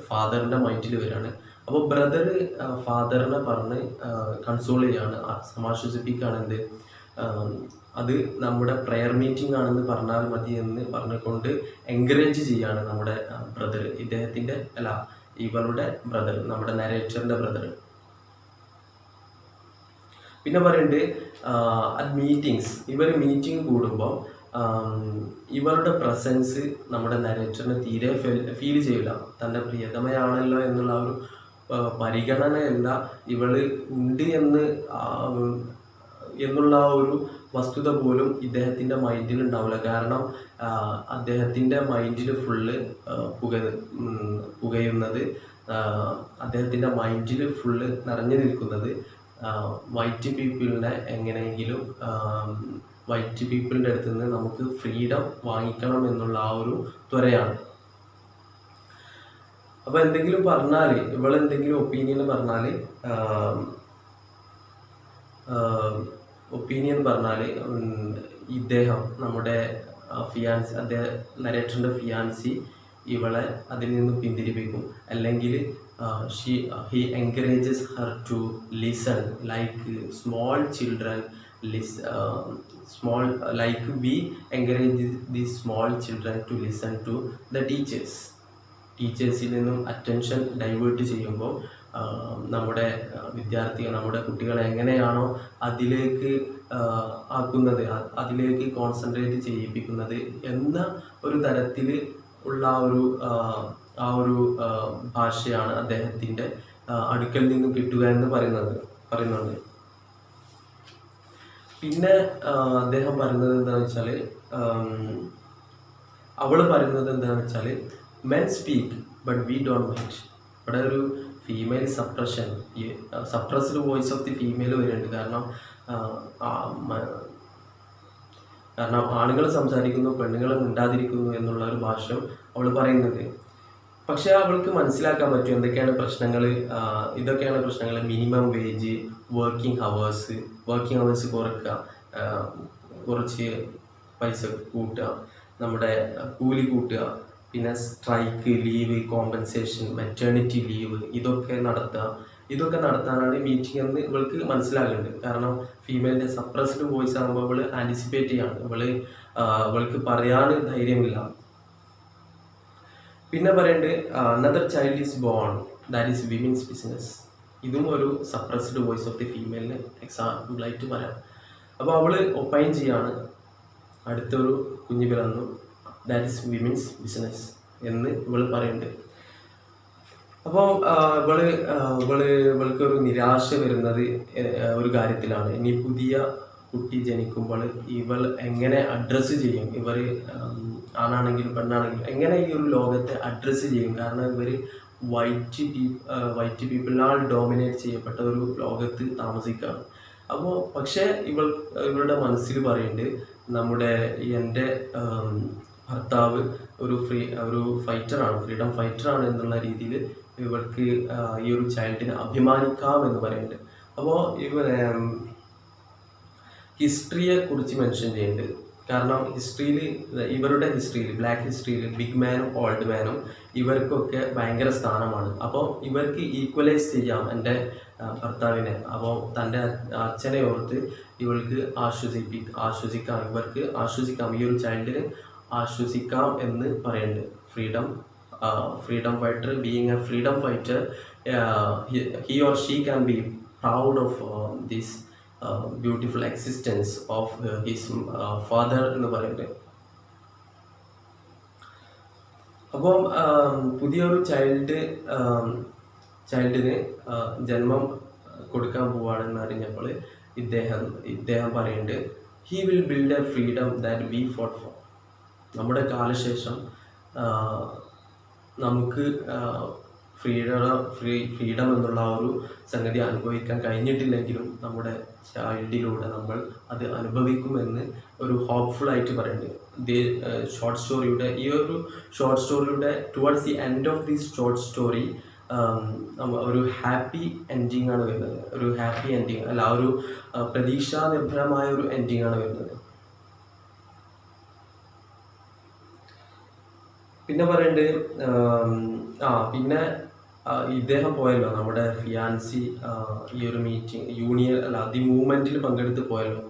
ഫാദറിൻ്റെ മൈൻഡിൽ വരികയാണ്. അപ്പോൾ ബ്രദർ ഫാദറിനെ പറഞ്ഞ് കൺസോൾ ചെയ്യാണ്, സമാശ്വസിപ്പിക്കുകയാണ്. എന്ത് അത് നമ്മുടെ പ്രെയർ മീറ്റിംഗ് ആണെന്ന് പറഞ്ഞാൽ മതി എന്ന് പറഞ്ഞുകൊണ്ട് എൻകറേജ് ചെയ്യാണ് നമ്മുടെ ബ്രദർ, ഇവളുടെ ബ്രദർ, നമ്മുടെ നരേറ്ററിൻ്റെ ബ്രദർ. പിന്നെ പറയുന്നുണ്ട് അറ്റ് മീറ്റിങ്സ്, ഇവർ മീറ്റിംഗ് കൂടുമ്പോൾ ഇവളുടെ പ്രസൻസ് നമ്മുടെ നരേറ്ററിന് തീരെ ഫീൽ ചെയ്യില്ല. തൻ്റെ പ്രിയതമയാണല്ലോ എന്നുള്ള ഒരു പരിഗണനയല്ല ഇവള് ഉണ്ട് എന്നുള്ള ഒരു വസ്തുത പോലും ഇദ്ദേഹത്തിൻ്റെ മൈൻഡിൽ ഉണ്ടാവില്ല. കാരണം അദ്ദേഹത്തിൻ്റെ മൈൻഡിൽ ഫുള്ള് പുകയുന്നത്, അദ്ദേഹത്തിൻ്റെ മൈൻഡിൽ ഫുള്ള് നിറഞ്ഞു നിൽക്കുന്നത് വൈറ്റ് പീപ്പിളിനെ എങ്ങനെയെങ്കിലും വൈറ്റ് പീപ്പിളിൻ്റെ അടുത്ത് നിന്ന് നമുക്ക് ഫ്രീഡം വാങ്ങിക്കണം എന്നുള്ള ആ ഒരു ത്വരയാണ്. അപ്പോൾ എന്തെങ്കിലും പറഞ്ഞാൽ, ഇവളെന്തെങ്കിലും ഒപ്പീനിയൻ പറഞ്ഞാൽ ഇദ്ദേഹം നമ്മുടെ നരേറ്ററിൻ്റെ ഫിയാൻസി ഇവളെ അതിൽ നിന്ന് പിന്തിരിപ്പിക്കും. അല്ലെങ്കിൽ he encourages her to listen like small children like we encourage these small children to listen to the ടീച്ചേഴ്സിൽ നിന്നും അറ്റൻഷൻ ഡൈവേർട്ട് ചെയ്യുമ്പോൾ നമ്മുടെ കുട്ടികളെ എങ്ങനെയാണോ അതിലേക്ക് ആക്കുന്നത്, അതിലേക്ക് കോൺസെൻട്രേറ്റ് ചെയ്യിപ്പിക്കുന്നത് എന്ന ഒരു തരത്തിൽ ഉള്ള ആ ഒരു ഭാഷയാണ് അദ്ദേഹത്തിൻ്റെ അടുക്കൽ നിന്നും കിട്ടുക എന്ന് പറയുന്നുണ്ട്. പിന്നെ അദ്ദേഹം പറയുന്നത് എന്താണെന്ന് വെച്ചാൽ, അവള് പറയുന്നത് എന്താണെന്ന് വെച്ചാൽ men speak but we don't mind. ഇവിടെ ഒരു female suppressed voice of the female വരുന്നുണ്ട്. കാരണം ആണുങ്ങൾ സംസാരിക്കുന്നു, പെണ്ണുങ്ങൾ മിണ്ടാതിരിക്കുന്നു എന്നുള്ള ഒരു ഭാഷ്യം അവൾ പറയുന്നത്. പക്ഷെ അവൾക്ക് മനസ്സിലാക്കാൻ പറ്റും എന്തൊക്കെയാണ് പ്രശ്നങ്ങൾ. ഇതൊക്കെയാണ് പ്രശ്നങ്ങൾ: മിനിമം വേജ്, വർക്കിംഗ് ഹവേഴ്സ് കുറയ്ക്കുക, കുറച്ച് പൈസ കൂട്ടുക, നമ്മുടെ കൂലി കൂട്ടുക, പിന്നെ strike, leave, compensation, maternity leave, ഇതൊക്കെ നടത്താനാണ് മീറ്റിംഗ് എന്ന് ഇവൾക്ക് മനസ്സിലാകുന്നുണ്ട്. കാരണം ഫീമെയിലിൻ്റെ സപ്രസ്ഡ് വോയിസ് ആകുമ്പോൾ ഇവള് ആൻറ്റിസിപ്പേറ്റ് ചെയ്യാണ്, ഇവൾക്ക് പറയാൻ ധൈര്യമില്ല. പിന്നെ പറയുന്നുണ്ട് another child is born, that is women's business. ഇതും ഒരു സപ്രസ്ഡ് വോയിസ് ഓഫ് ദി ഫീമെയിലിന് എക്സാമ്പിളായിട്ട് പറയാം. അപ്പോൾ അവള് ഒപ്പൈൻ ചെയ്യാണ്, അടുത്തൊരു കുഞ്ഞു പിറന്നു, ദാറ്റ് ഈസ് വിമൻസ് ബിസിനസ് എന്ന് ഇവള് പറയുന്നുണ്ട്. അപ്പോൾ ഇവൾക്കൊരു നിരാശ വരുന്നത് ഒരു കാര്യത്തിലാണ്. ഇനി പുതിയ കുട്ടി ജനിക്കുമ്പോൾ ഇവൾ എങ്ങനെ അഡ്രസ്സ് ചെയ്യും, ഇവർ ആണാണെങ്കിലും പെണ്ണാണെങ്കിലും എങ്ങനെ ഈ ഒരു ലോകത്തെ അഡ്രസ്സ് ചെയ്യും. കാരണം ഇവർ വൈറ്റ് പീപ്പിളിനാൽ ഡോമിനേറ്റ് ചെയ്യപ്പെട്ട ഒരു ലോകത്ത് താമസിക്കുകയാണ്. അപ്പോൾ പക്ഷേ ഇവളുടെ മനസ്സിൽ പറയുന്നുണ്ട്, എൻ്റെ ഭർത്താവ് ഒരു ഫൈറ്ററാണ്, ഫ്രീഡം ഫൈറ്ററാണ് എന്നുള്ള രീതിയിൽ ഇവർക്ക് ഈ ഒരു ചൈൽഡിനെ അഭിമാനിക്കാം എന്ന് പറയുന്നുണ്ട്. അപ്പോൾ ഹിസ്റ്ററിയെ കുറിച്ച് മെൻഷൻ ചെയ്യുന്നുണ്ട്. കാരണം ഇവരുടെ ഹിസ്റ്ററിയിൽ, ബ്ലാക്ക് ഹിസ്റ്ററിയിൽ ബിഗ് മാനും ഓൾഡ് മാനും ഇവർക്കൊക്കെ ഭയങ്കര സ്ഥാനമാണ്. അപ്പോൾ ഇവർക്ക് ഈക്വലൈസ് ചെയ്യാം എൻ്റെ ഭർത്താവിനെ. അപ്പോൾ തൻ്റെ അച്ഛനെ ഓർത്ത് ഇവൾക്ക് ആശ്വസിക്കാം, ഇവർക്ക് ആശ്വസിക്കാം, ഈ ഒരു ചൈൽഡിന് ആശ്വസിക്കാം എന്ന് പറയുന്നുണ്ട്. freedom fighter, being a freedom fighter, he or she can be proud of this beautiful existence of his father എന്ന് പറയുന്നത്. അപ്പം പുതിയൊരു ചൈൽഡിന് ജന്മം കൊടുക്കാൻ പോവുകയാണെന്ന് അറിഞ്ഞപ്പോൾ ഇദ്ദേഹം പറയുന്നുണ്ട്, he will build A freedom that we fought four. നമ്മുടെ കാലശേഷം നമുക്ക് ഫ്രീഡം എന്നുള്ള ആ ഒരു സംഗതി അനുഭവിക്കാൻ കഴിഞ്ഞിട്ടില്ലെങ്കിലും നമ്മുടെ ചൈൽഡിലൂടെ നമ്മൾ അത് അനുഭവിക്കുമെന്ന് ഒരു ഹോപ്പ്ഫുൾ ആയിട്ട് പറയുന്നുണ്ട്. ഈ ഒരു ഷോർട്ട് സ്റ്റോറിയുടെ towards the end of this short story ഒരു ഹാപ്പി എൻഡിങ് ആണ് വരുന്നത്. ഒരു ഹാപ്പി എൻഡിങ് അല്ല, ഒരു പ്രതീക്ഷാ നിർഭരമായ ഒരു എൻഡിങ് ആണ് വരുന്നത്. പിന്നെ പറയണ്ട്, പിന്നെ ഇദ്ദേഹം പോയല്ലോ, നമ്മുടെ ഫിയാൻസി ഈ ഒരു മീറ്റിംഗ് മൂവ്മെന്റിൽ പങ്കെടുത്ത് പോയല്ലോ.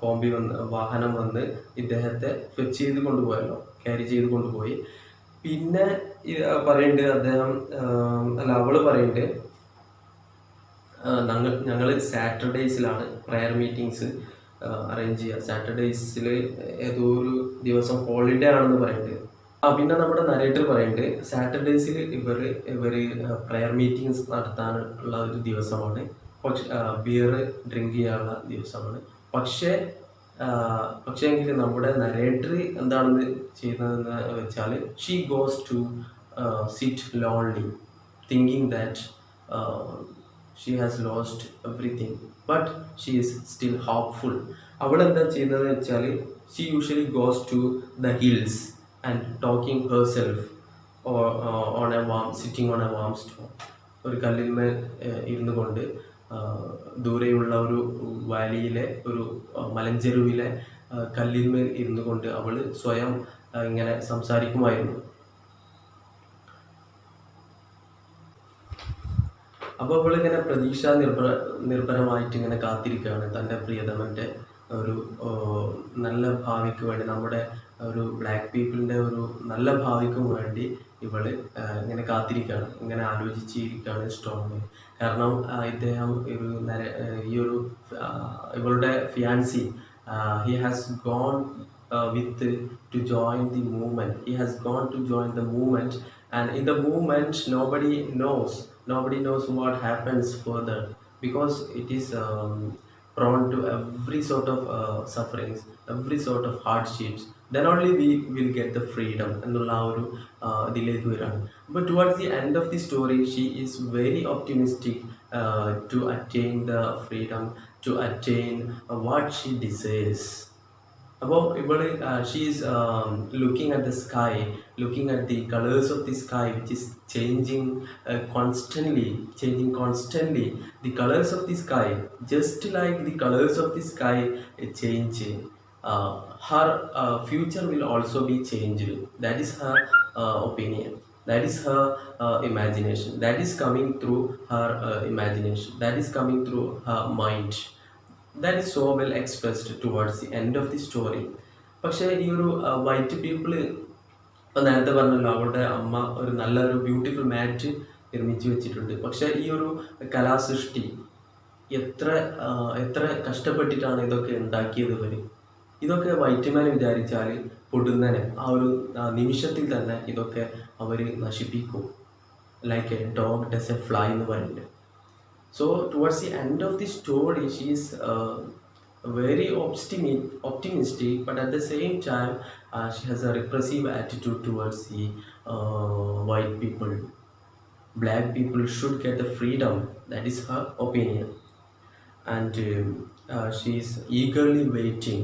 കോമ്പി വാഹനം വന്ന് ഇദ്ദേഹത്തെ ഫെച്ച് ചെയ്ത് കൊണ്ടുപോയല്ലോ, ക്യാരി ചെയ്ത് കൊണ്ടുപോയി. പിന്നെ പറയുന്നുണ്ട് അദ്ദേഹം അവള് പറയുന്നുണ്ട്, ഞങ്ങൾ സാറ്റർഡേയ്സിലാണ് പ്രയർ മീറ്റിങ്സ് അറേഞ്ച് ചെയ്യുക. സാറ്റർഡേയ്സിൽ ഏതോ ഒരു ദിവസം ഹോളിഡേ ആണെന്ന് പറയുന്നുണ്ട്. പിന്നെ നമ്മുടെ നരേറ്റർ പറയുന്നുണ്ട്, സാറ്റർഡേയ്സിൽ ഇവർ പ്രയർ മീറ്റിംഗ്സ് നടത്താനുള്ള ഒരു ദിവസമാണ്. ബിയർ ഡ്രിങ്ക് ചെയ്യാനുള്ള ദിവസമാണ്. പക്ഷേങ്കിൽ നമ്മുടെ നരേറ്റർ എന്താണെന്ന് ചെയ്യുന്നതെന്ന് വെച്ചാൽ, she goes to sit lonely thinking that she has lost everything but she is still hopeful. അവളെന്താ ചെയ്യുന്നതെന്ന് വെച്ചാൽ, she usually goes to the hills and talking herself or sitting on a warm stone. ഒരു കല്ലിന്മേൽ ഇരുന്നു കൊണ്ട് ദൂരെയുള്ള ഒരു വാലിയിലെ ഒരു മലഞ്ചെരുവിലെ കല്ലിന്മേൽ ഇരുന്നു കൊണ്ട് അവൾ സ്വയം ഇങ്ങനെ സംസാരിക്കുമായിരുന്നു. അപ്പോൾ അവളിങ്ങനെ പ്രതീക്ഷാ നിർഭരമായിട്ട് ഇങ്ങനെ കാത്തിരിക്കുകയാണ് തൻ്റെ പ്രിയതമൻ്റെ ഒരു നല്ല ഭാവിക്ക് വേണ്ടി, നമ്മുടെ ഒരു ബ്ലാക്ക് പീപ്പിളിൻ്റെ ഒരു നല്ല ഭാവിക്കും വേണ്ടി ഇവള് ഇങ്ങനെ കാത്തിരിക്കുകയാണ്, ഇങ്ങനെ ആലോചിച്ചിരിക്കുകയാണ് സ്ട്രോങ്. കാരണം ഇദ്ദേഹം ഇവളുടെ fiancée he has gone to join the movement. He has gone to join the movement, and in the movement nobody knows what happens further, because it is prone to every sort of sufferings, every sort of hardships. Then only we will get the freedom എന്നുള്ള ആ ഒരു ഇതിലേക്ക് വരികയാണ്. But towards the end of the story, she is very optimistic to attain the freedom, to attain what she desires. അപ്പോൾ ഇവള് she is looking at the sky, looking at the colors of the sky, which is changing constantly. The colors of the sky, just like the colors of the sky change, her future will also be changed. That is her opinion. That is her imagination. That is coming through her imagination. That is coming through her mind. That is so well expressed towards the end of the story. പക്ഷേ ഈ ഒരു white people ഇപ്പം നേരത്തെ പറഞ്ഞല്ലോ, അവളുടെ അമ്മ ഒരു നല്ലൊരു ബ്യൂട്ടിഫുൾ മാറ്റ് നിർമ്മിച്ചു വെച്ചിട്ടുണ്ട്. പക്ഷേ ഈ ഒരു കലാസൃഷ്ടി എത്ര കഷ്ടപ്പെട്ടിട്ടാണ് ഇതൊക്കെ ഉണ്ടാക്കിയത് ഇവർ. ഇതൊക്കെ വൈറ്റ്മാൻ വിചാരിച്ചാൽ പൊടുന്നനെ ആ ഒരു നിമിഷത്തിൽ തന്നെ ഇതൊക്കെ അവർ നശിപ്പിക്കും. Like A dog does A fly എന്ന് പറയുന്നുണ്ട്. So towards the end of the story, she is very optimistic, but at the same time she has a repressive attitude towards the white people. Black people should get the freedom. That is her opinion, and she is eagerly waiting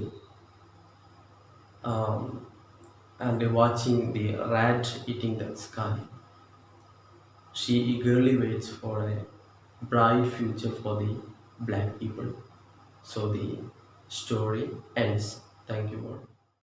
and watching the rat eating the sky. She eagerly waits for a bright future for the black people. So the story ends. Thank you all.